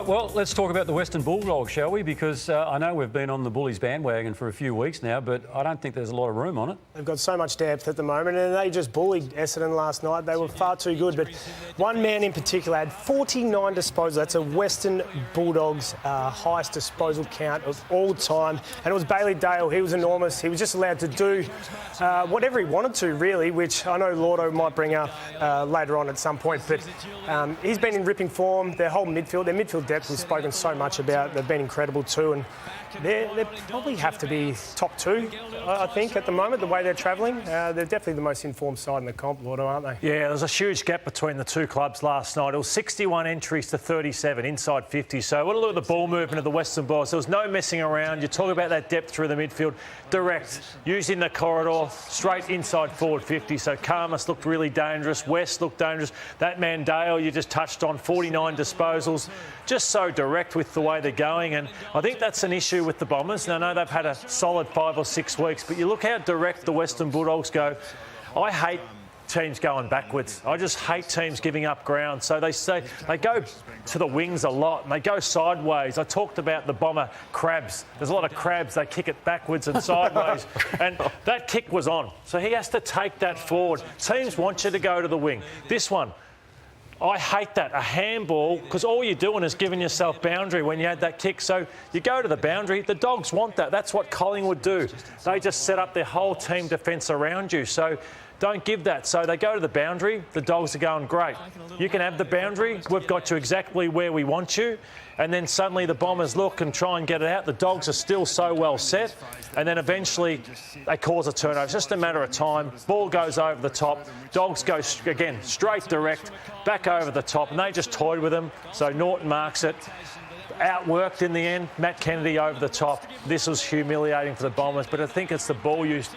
well, let's talk about the Western Bulldogs, shall we? Because I know we've been on the Bullies bandwagon for a few weeks now, but I don't think there's a lot of room on it. They've got so much depth at the moment, and they just bullied Essendon last night. They were far too good, but one man in particular had 49 disposals. That's a Western Bulldogs highest disposal count of all time, and it was Bailey Dale. He was enormous. He was just allowed to do whatever he wanted to, really, which I know Lloyd might bring up later on at some point, but he's been in ripping form. Their midfield depth we've spoken so much about. They've been incredible too, and they probably have to be top two, I think, at the moment, the way they're travelling. They're definitely the most informed side in the comp, Lloyd, aren't they? Yeah, there's a huge gap between the two clubs last night. It was 61 entries to 37, inside 50. So what a look at the ball movement of the Western Bulldogs. There was no messing around. You talk about that depth through the midfield. Direct, using the corridor, straight inside forward 50. So Karmas looked really dangerous. West looked dangerous. That man Dale, you just touched on, 49 disposals. Just so direct with the way they're going. And I think that's an issue with the Bombers. And I know they've had a solid 5 or 6 weeks, but you look how direct the Western Bulldogs go. I hate teams going backwards. I just hate teams giving up ground. So they go to the wings a lot and they go sideways. I talked about the Bomber crabs. There's a lot of crabs. They kick it backwards and sideways. And that kick was on. So he has to take that forward. Teams want you to go to the wing. This one, I hate that, a handball, because all you're doing is giving yourself boundary when you had that kick. So you go to the boundary. The Dogs want that. That's what Collingwood do. They just set up their whole team defence around you. So don't give that. So they go to the boundary. The Dogs are going, great. You can have the boundary. We've got you exactly where we want you. And then suddenly the Bombers look and try and get it out. The Dogs are still so well set. And then eventually they cause a turnover. It's just a matter of time. Ball goes over the top. Dogs go, again, straight direct, back over the top. And they just toyed with them. So Norton marks it. Outworked in the end. Matt Kennedy over the top. This was humiliating for the Bombers. But I think it's the ball use.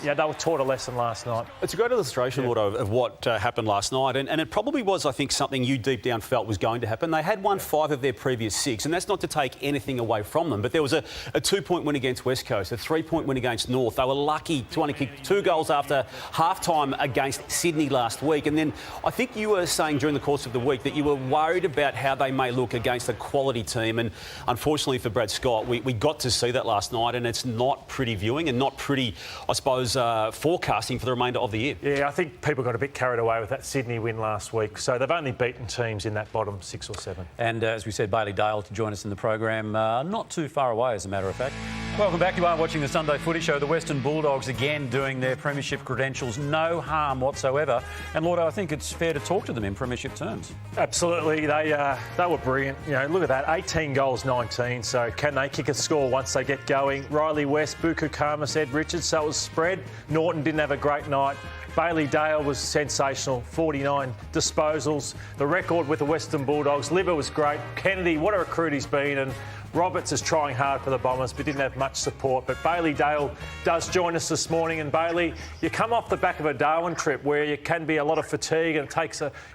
Yeah, they were taught a lesson last night. It's a great illustration, Lloyd, of what happened last night. And it probably was, I think, something you deep down felt was going to happen. They had won 5 of their previous 6, and that's not to take anything away from them. But there was a 2-point win against West Coast, a 3-point win against North. They were lucky to only kick 2 goals after half-time against Sydney last week. And then I think you were saying during the course of the week that you were worried about how they may look against a quality team. And unfortunately for Brad Scott, we got to see that last night, and it's not pretty viewing and not pretty, I suppose, forecasting for the remainder of the year. Yeah, I think people got a bit carried away with that Sydney win last week. So they've only beaten teams in that bottom 6 or 7. And as we said, Bailey Dale to join us in the program, not too far away, as a matter of fact. Welcome back. You are watching the Sunday Footy Show. The Western Bulldogs again doing their premiership credentials, no harm whatsoever. And Lord, I think it's fair to talk to them in premiership terms. Absolutely, they were brilliant. You know, look at that, 18 goals, 19. So can they kick a score once they get going? Riley West, Buku Karmas, Ed Richards. So it was spread. Norton didn't have a great night. Bailey Dale was sensational, 49 disposals. The record with the Western Bulldogs. Libba was great. Kennedy, what a recruit he's been. And Roberts is trying hard for the Bombers, but didn't have much support. But Bailey Dale does join us this morning. And Bailey, you come off the back of a Darwin trip where you can be a lot of fatigue and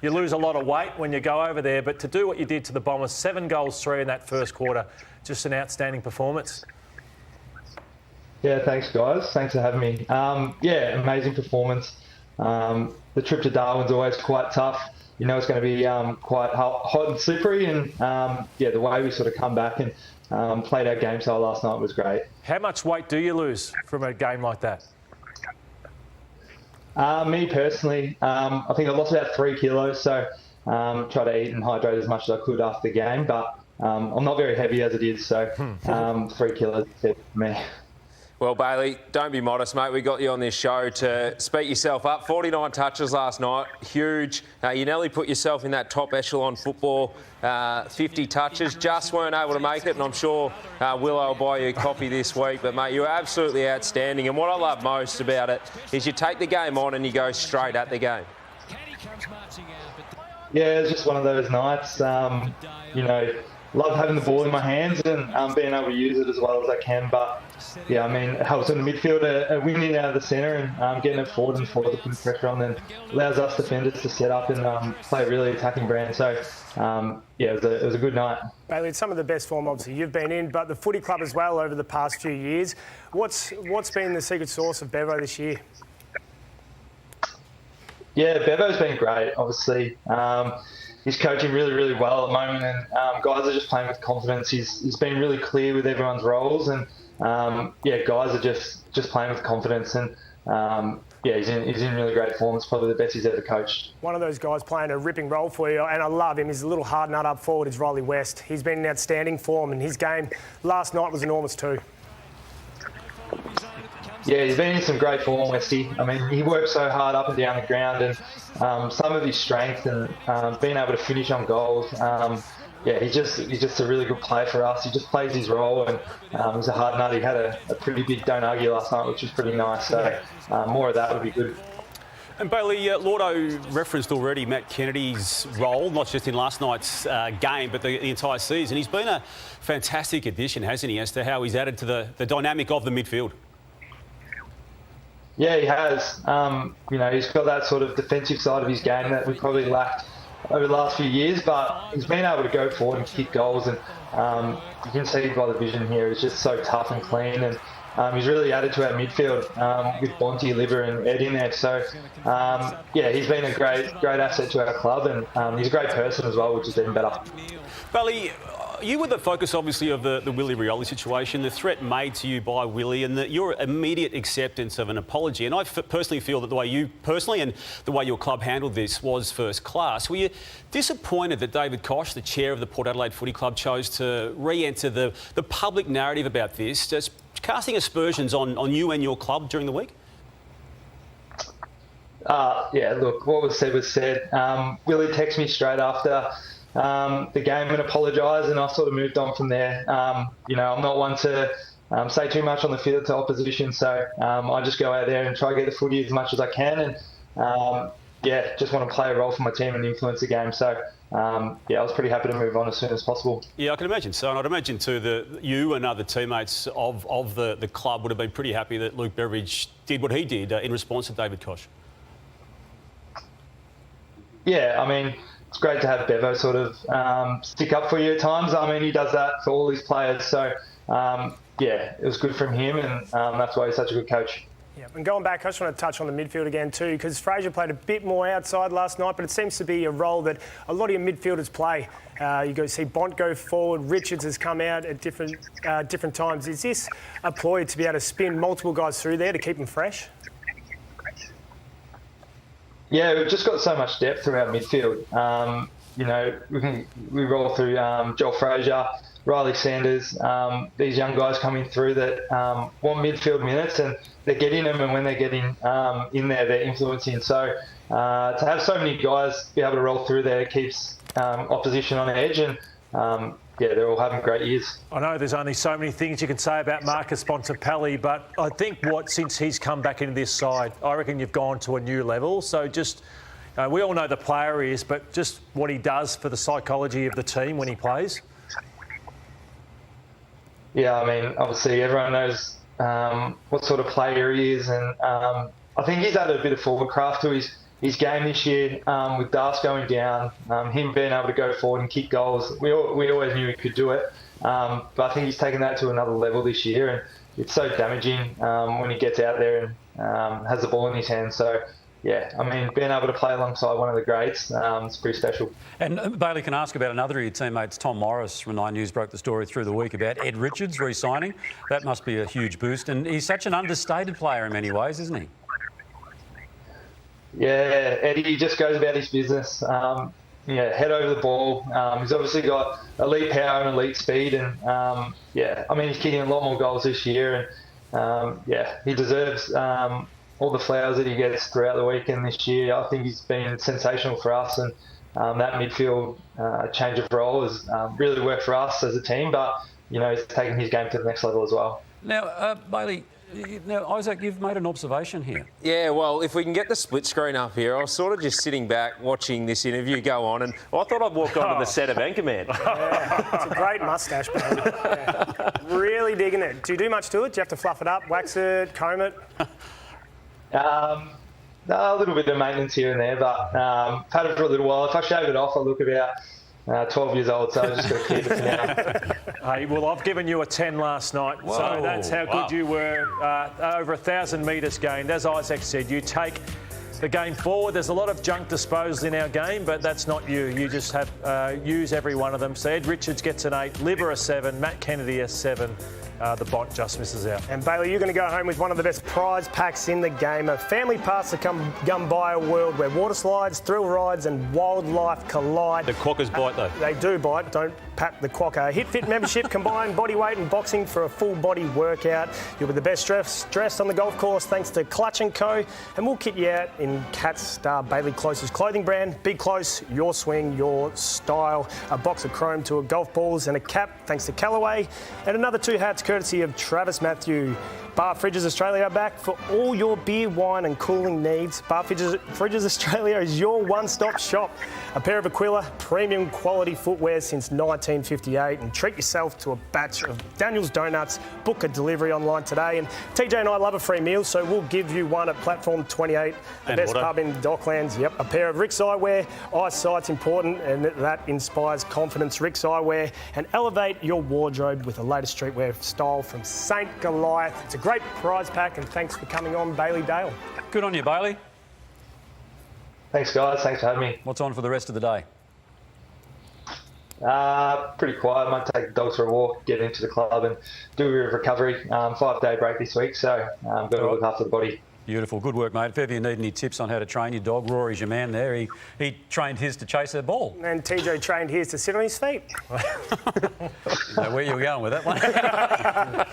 you lose a lot of weight when you go over there. But to do what you did to the Bombers, 7 goals, 3 in that first quarter, just an outstanding performance. Yeah, thanks, guys. Thanks for having me. Yeah, amazing performance. The trip to Darwin's always quite tough. You know, it's going to be quite hot and slippery. And, yeah, the way we sort of come back and played our game style last night was great. How much weight do you lose from a game like that? Me personally, I think I lost about 3 kilos. So try to eat and hydrate as much as I could after the game. But I'm not very heavy as it is. So 3 kilos is good for me. Well, Bailey, don't be modest, mate. We got you on this show to speak yourself up. 49 touches last night, huge. You nearly put yourself in that top echelon football, 50 touches. Just weren't able to make it, and I'm sure Willow will buy you a coffee this week. But, mate, you were absolutely outstanding. And what I love most about it is you take the game on and you go straight at the game. Yeah, it was just one of those nights. You know, love having the ball in my hands and being able to use it as well as I can. But yeah, I mean, it helps in the midfield, winning out of the centre and getting it forward and forward, putting pressure on, then allows us defenders to set up and play a really attacking brand. So yeah, it was a good night. Bailey, it's some of the best form obviously you've been in, but the footy club as well over the past few years. What's been the secret sauce of Bevo this year? Yeah, Bevo's been great, obviously. he's coaching really, really well at the moment, and guys are just playing with confidence. He's been really clear with everyone's roles, and guys are just playing with confidence, and he's in really great form. It's probably the best he's ever coached. One of those guys playing a ripping role for you, and I love him. He's a little hard nut up forward, is Riley West. He's been in outstanding form, and his game last night was enormous too. Yeah, he's been in some great form, Westy. I mean, he works so hard up and down the ground, and some of his strength and being able to finish on goals. He's just a really good player for us. He just plays his role, and he's a hard nut. He had a pretty big don't argue last night, which was pretty nice. So more of that would be good. And Bailey, Lordo referenced already Matt Kennedy's role, not just in last night's game, but the entire season. He's been a fantastic addition, hasn't he, as to how he's added to the dynamic of the midfield? Yeah, he has. He's got that sort of defensive side of his game that we probably lacked over the last few years, but he's been able to go forward and kick goals, and you can see by the vision here, he's just so tough and clean, and he's really added to our midfield with Bonty, Liver and Ed in there. So, he's been a great asset to our club, and he's a great person as well, which is even better. Bailey, you were the focus, obviously, of the Willie Rioli situation, the threat made to you by Willie, and your immediate acceptance of an apology. And I personally feel that the way you personally and the way your club handled this was first class. Were you disappointed that David Koch, the chair of the Port Adelaide Footy Club, chose to re-enter the public narrative about this, just casting aspersions on you and your club during the week? Look, what was said was said. Willie texted me straight after the game and apologised, and I sort of moved on from there. I'm not one to say too much on the field to opposition, so I just go out there and try to get the footy as much as I can, and just want to play a role for my team and influence the game. So I was pretty happy to move on as soon as possible. Yeah, I can imagine so, and I'd imagine too that you and other teammates of the club would have been pretty happy that Luke Beveridge did what he did in response to David Koch. Yeah, I mean, it's great to have Bevo sort of stick up for you at times. I mean, he does that for all his players. So, it was good from him, and that's why he's such a good coach. Yeah, and going back, I just want to touch on the midfield again too, because Fraser played a bit more outside last night, but it seems to be a role that a lot of your midfielders play. You go see Bont go forward, Richards has come out at different times. Is this a ploy to be able to spin multiple guys through there to keep them fresh? Yeah, we've just got so much depth through our midfield. We roll through Joel Fraser, Riley Sanders, these young guys coming through that want midfield minutes, and they're getting them, and when they're getting in there, they're influencing. So to have so many guys be able to roll through there keeps opposition on edge, and they're all having great years. I know there's only so many things you can say about Marcus Bontempelli, but I think since he's come back into this side, I reckon you've gone to a new level. So just, we all know the player he is, but just what he does for the psychology of the team when he plays. Yeah, I mean, obviously everyone knows what sort of player he is, and I think he's added a bit of forward craft to his game this year, with Das going down, him being able to go forward and kick goals. We always knew he could do it, but I think he's taken that to another level this year, and it's so damaging when he gets out there and has the ball in his hand. So, yeah, I mean, being able to play alongside one of the greats, it's pretty special. And Bailey, can ask about another of your teammates, Tom Morris from Nine News, broke the story through the week about Ed Richards re-signing. That must be a huge boost, and he's such an understated player in many ways, isn't he? Yeah, Eddie just goes about his business. Head over the ball. He's obviously got elite power and elite speed, and I mean, he's kicking a lot more goals this year, and he deserves all the flowers that he gets throughout the week and this year. I think he's been sensational for us, and that midfield change of role has really worked for us as a team, but he's taken his game to the next level as well. Now, Bailey, Isaac, you've made an observation here. Yeah, well, if we can get the split screen up here, I was sort of just sitting back watching this interview go on, and I thought I'd walk onto the set of Anchorman. Yeah, it's a great moustache, Bailey. Yeah. Really digging it. Do you do much to it? Do you have to fluff it up, wax it, comb it? A little bit of maintenance here and there, but had it for a little while. If I shave it off, I look about 12 years old, so I just got to keep it for now. Hey, well, I've given you a 10 last night, so that's how good you were. Over 1,000 metres gained. As Isaac said, you take the game forward. There's a lot of junk disposal in our game, but that's not you. You just have use every one of them. So Ed Richards gets an 8, Libber a 7, Matt Kennedy a 7. The bot just misses out. And Bailey, you're going to go home with one of the best prize packs in the game. A family pass to come by a world where water slides, thrill rides and wildlife collide. The quackers bite, though. They do bite. Don't pat the quokka. Hit Fit membership, combined body weight and boxing for a full body workout. You'll be the best dressed on the golf course thanks to Clutch & Co. And we'll kit you out in Cat's Star Bailey Close's clothing brand. Be close, your swing, your style. A box of chrome to a golf balls and a cap thanks to Callaway. And another 2 hats courtesy of Travis Matthew. Bar Fridges Australia are back for all your beer, wine and cooling needs. Bar Fridges Australia is your one-stop shop. A pair of Aquila premium quality footwear since 1958, and treat yourself to a batch of Daniel's Donuts. Book a delivery online today. And TJ and I love a free meal, so we'll give you one at Platform 28, the and best water. pub in Docklands. Yep, a pair of Rick's Eyewear. Eyesight's important, and that inspires confidence. Rick's Eyewear, and elevate your wardrobe with the latest streetwear style from St. Goliath. It's a great prize pack, and thanks for coming on, Bailey Dale. Good on you, Bailey. Thanks, guys. Thanks for having me. What's on for the rest of the day? Pretty quiet. Might take the dogs for a walk, get into the club and do a bit of recovery. 5-day break this week, so got to look after the body. Beautiful. Good work, mate. If ever you need any tips on how to train your dog, Rory's your man there. He trained his to chase a ball. And TJ trained his to sit on his feet. Now, where you were going with that one?